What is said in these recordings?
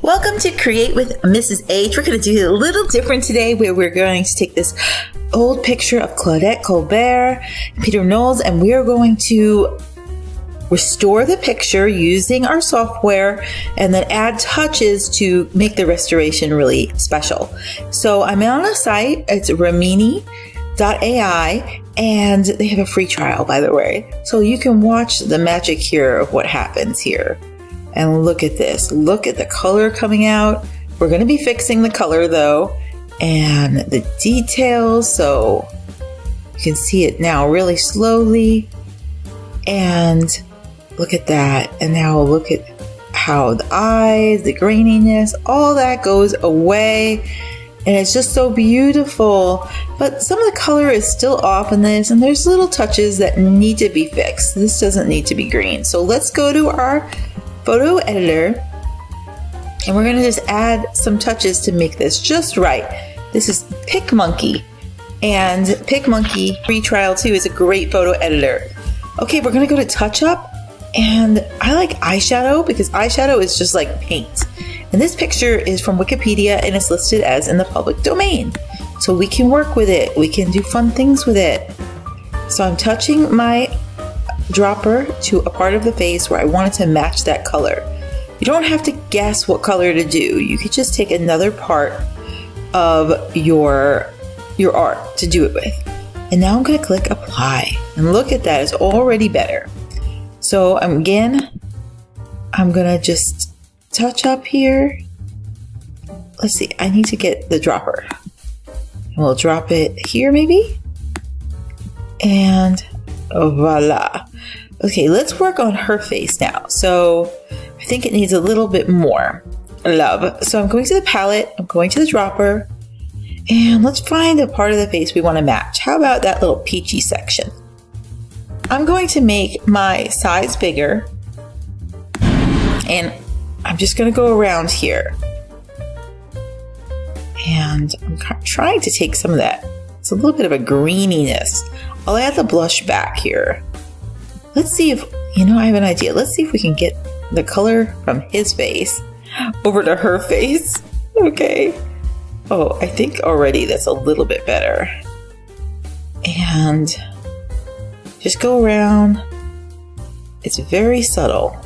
Welcome to Create with Mrs. H. We're going to do a little different today where we're going to take this old picture of Claudette Colbert and Peter Knowles, and we're going to restore the picture using our software and then add touches to make the restoration really special. So I'm on a site, it's Rimini.ai, and they have a free trial, by the way. So you can watch the magic here of what happens here. And look at this. Look at the color coming out. We're going to be fixing the color though, and the details. So you can see it now really slowly. And look at that. And now look at how the eyes, the graininess, all that goes away. And it's just so beautiful. But some of the color is still off in this, and there's little touches that need to be fixed. This doesn't need to be green. So let's go to our photo editor, and we're going to just add some touches to make this just right. This is PicMonkey, and PicMonkey free trial too is a great photo editor. Okay, we're going to go to touch up, and I like eyeshadow because eyeshadow is just like paint. And this picture is from Wikipedia and it's listed as in the public domain. So we can work with it. We can do fun things with it. So I'm touching my dropper to a part of the face where I wanted to match that color. You don't have to guess what color to do. You could just take another part of your art to do it with. And now I'm going to click apply. And look at that, it's already better. So I'm going to just touch up here. Let's see, I need to get the dropper. And we'll drop it here maybe. And voila. Okay, let's work on her face now. So I think it needs a little bit more love. So I'm going to the palette, I'm going to the dropper, and let's find a part of the face we want to match. How about that little peachy section? I'm going to make my size bigger, and I'm just going to go around here. And I'm trying to take some of that. It's a little bit of a greeniness. I'll add the blush back here. Let's see if, I have an idea. Let's see if we can get the color from his face over to her face. Okay. Oh, I think already that's a little bit better. And just go around. It's very subtle.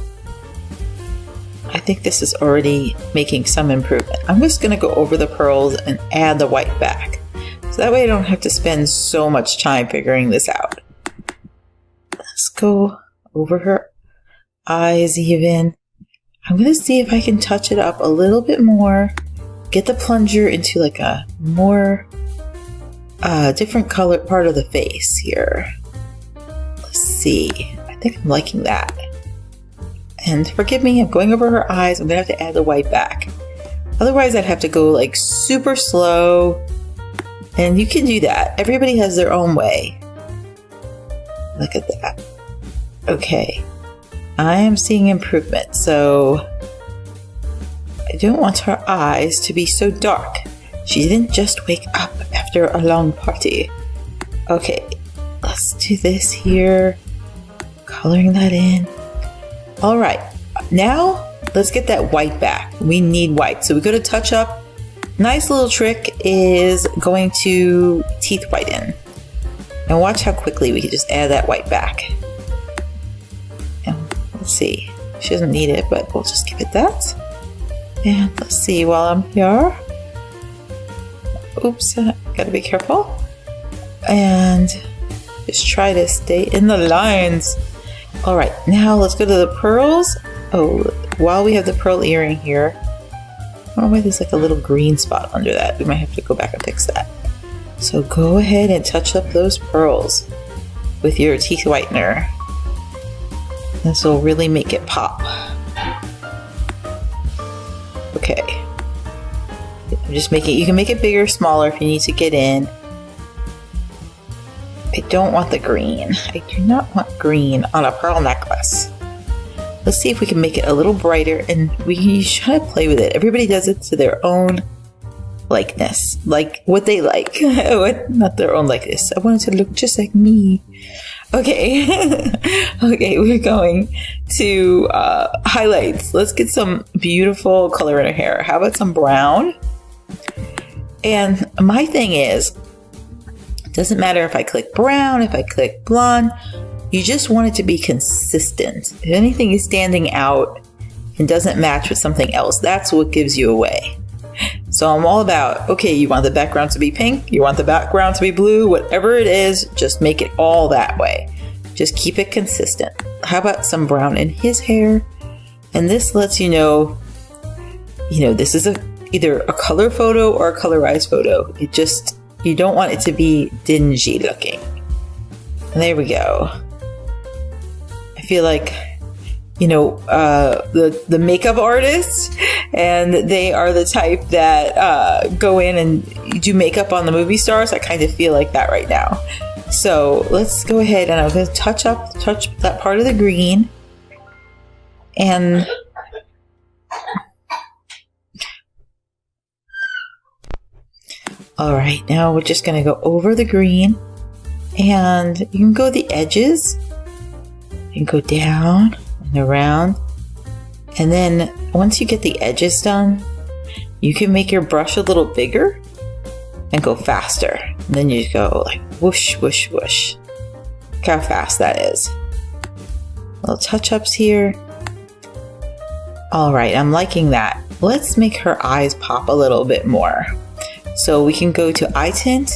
I think this is already making some improvement. I'm just going to go over the pearls and add the white back. So that way I don't have to spend so much time figuring this out. Let's go over her eyes even. I'm going to see if I can touch it up a little bit more. Get the plunger into like a more different color part of the face here. Let's see. I think I'm liking that. And forgive me, I'm going over her eyes. I'm going to have to add the white back. Otherwise I'd have to go like super slow. And you can do that. Everybody has their own way. Look at that. Okay. I am seeing improvement. So I don't want her eyes to be so dark. She didn't just wake up after a long party. Okay. Let's do this here. Coloring that in. All right. Now let's get that white back. We need white. So we go to touch up. Nice little trick is going to teeth whiten. And watch how quickly we can just add that white back. And let's see. She doesn't need it, but we'll just give it that. And let's see while I'm here. Oops, gotta be careful. And just try to stay in the lines. All right, now let's go to the pearls. Oh, while we have the pearl earring here, I don't know why there's like a little green spot under that. We might have to go back and fix that. So go ahead and touch up those pearls with your teeth whitener. This will really make it pop. Okay. I'm just making, you can make it bigger, smaller if you need to get in. I don't want the green. I do not want green on a pearl necklace. Let's see if we can make it a little brighter, and we should play with it. Everybody does it to their own likeness, like what they like. Not their own likeness. I want it to look just like me. Okay. Okay, we're going to highlights. Let's get some beautiful color in her hair. How about some brown? And my thing is, it doesn't matter if I click brown, if I click blonde, you just want it to be consistent. If anything is standing out and doesn't match with something else, that's what gives you away. So I'm all about, okay, you want the background to be pink, you want the background to be blue, whatever it is, just make it all that way. Just keep it consistent. How about some brown in his hair? And this lets you know, this is either a color photo or a colorized photo. You don't want it to be dingy looking. And there we go. I feel like, the makeup artists, and they are the type that go in and do makeup on the movie stars. I kind of feel like that right now. So let's go ahead and I'm going to touch that part of the green. And all right, now we're just going to go over the green, and you can go the edges. You can go down and around. And then once you get the edges done, you can make your brush a little bigger and go faster. And then you go like whoosh, whoosh, whoosh. Look how fast that is. Little touch-ups here. All right, I'm liking that. Let's make her eyes pop a little bit more. So we can go to eye tint.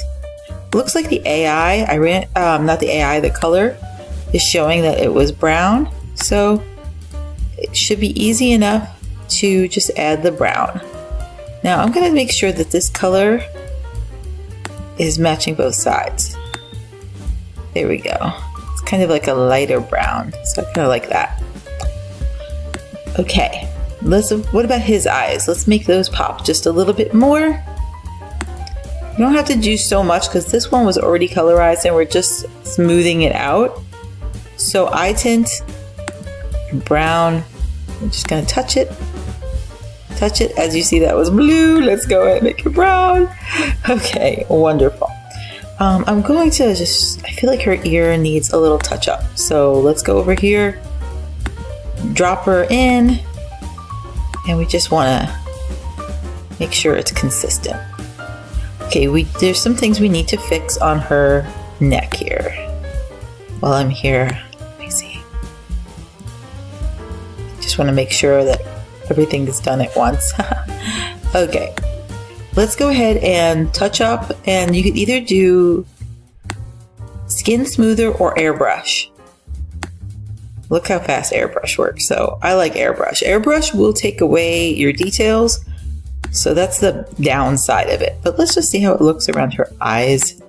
Looks like the AI, the color is showing that it was brown. So it should be easy enough to just add the brown. Now I'm going to make sure that this color is matching both sides. There we go. It's kind of like a lighter brown, so I kind of like that. Okay, what about his eyes? Let's make those pop just a little bit more. You don't have to do so much because this one was already colorized and we're just smoothing it out. So eye tint, brown, I'm just going to touch it. Touch it. As you see, that was blue. Let's go ahead and make it brown. Okay, wonderful. I'm going to I feel like her ear needs a little touch up. So let's go over here, drop her in, and we just want to make sure it's consistent. Okay, there's some things we need to fix on her neck here. While I'm here, let me see. Just want to make sure that everything is done at once. Okay, let's go ahead and touch up, and you could either do skin smoother or airbrush. Look how fast airbrush works. So I like airbrush. Airbrush will take away your details, so that's the downside of it. But let's just see how it looks around her eyes.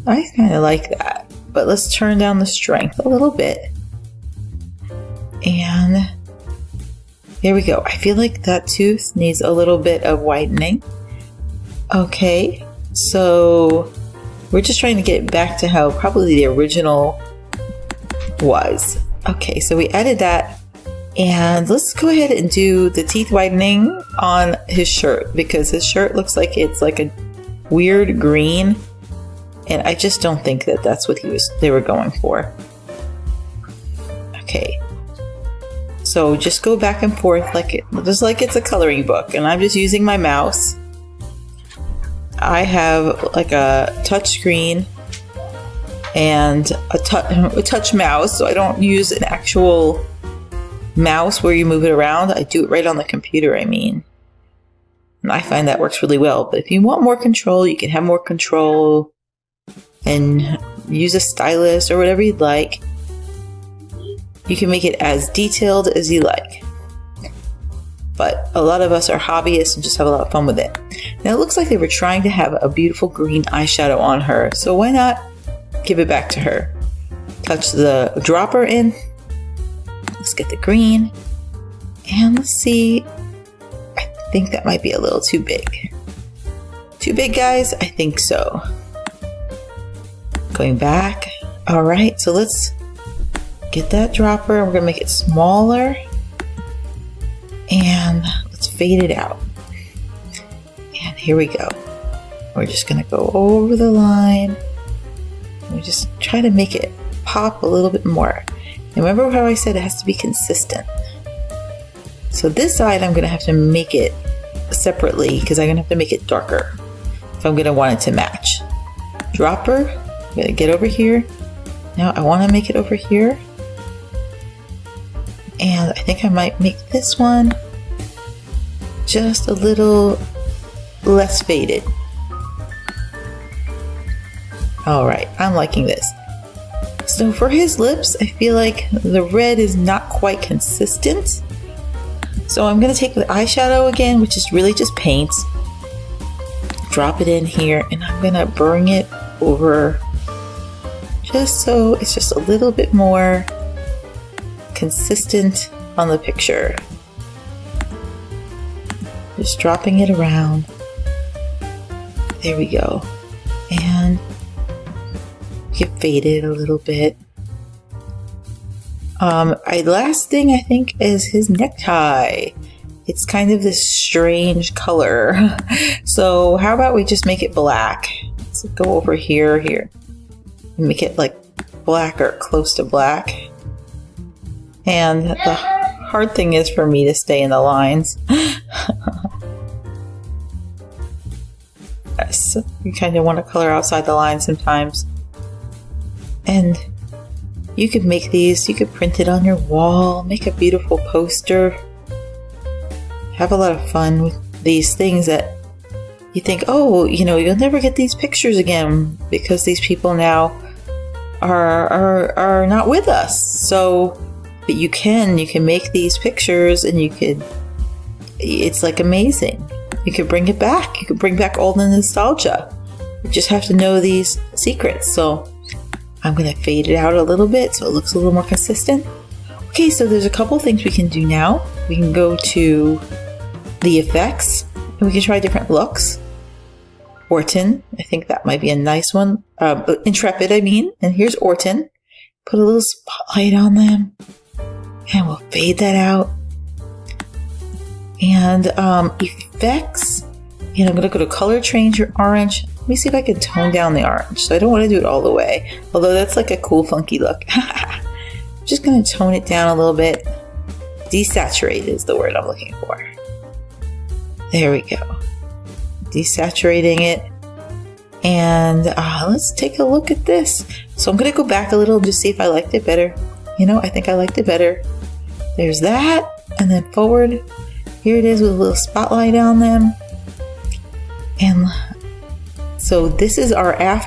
I kind of like that, but let's turn down the strength a little bit. And there we go. I feel like that tooth needs a little bit of whitening. Okay, so we're just trying to get back to how probably the original was. Okay, so we added that, and let's go ahead and do the teeth whitening on his shirt, because his shirt looks like it's like a weird green, and I just don't think that that's what they were going for. Okay. So just go back and forth just like it's a coloring book, and I'm just using my mouse. I have like a touch screen and a touch mouse, so I don't use an actual mouse where you move it around. I do it right on the computer, and I find that works really well. But if you want more control, you can have more control and use a stylus or whatever you'd like. You can make it as detailed as you like. But a lot of us are hobbyists and just have a lot of fun with it. Now it looks like they were trying to have a beautiful green eyeshadow on her, so why not give it back to her? Touch the dropper in. Let's get the green. And let's see. I think that might be a little too big. Too big, guys? I think so. Going back. All right, so let's get that dropper. We're gonna make it smaller, and let's fade it out. And here we go. We're just gonna go over the line. We just try to make it pop a little bit more. And remember how I said it has to be consistent. So this side I'm going to have to make it separately because I'm going to have to make it darker if I'm going to want it to match. Dropper, I'm going to get over here. Now I want to make it over here. And I think I might make this one just a little less faded. Alright, I'm liking this. So for his lips, I feel like the red is not quite consistent. So I'm going to take the eyeshadow again, which is really just paint. Drop it in here, and I'm going to bring it over just so it's just a little bit more consistent on the picture. Just dropping it around. There we go. And get faded a little bit. Last thing I think is his necktie. It's kind of this strange color. So how about we just make it black? Let's go over here, and make it like black or close to black. And the hard thing is for me to stay in the lines. Yes, you kind of want to color outside the lines sometimes. And you could make these, you could print it on your wall, make a beautiful poster. Have a lot of fun with these things that you think, oh, you know, you'll never get these pictures again because these people now are not with us. So, but you can make these pictures and it's like amazing. You could bring it back. You could bring back all the nostalgia. You just have to know these secrets. So I'm going to fade it out a little bit so it looks a little more consistent. Okay, so there's a couple things we can do now. We can go to the effects and we can try different looks. Orton, I think that might be a nice one. Intrepid, I mean. And here's Orton. Put a little spotlight on them. And we'll fade that out. And effects. And I'm going to go to color change your orange. Let me see if I can tone down the orange. So I don't want to do it all the way. Although that's like a cool, funky look. I'm just going to tone it down a little bit. Desaturate is the word I'm looking for. There we go. Desaturating it. And let's take a look at this. So I'm going to go back a little and just see if I liked it better. You know, I think I liked it better. There's that. And then forward. Here it is with a little spotlight on them. And so this is our after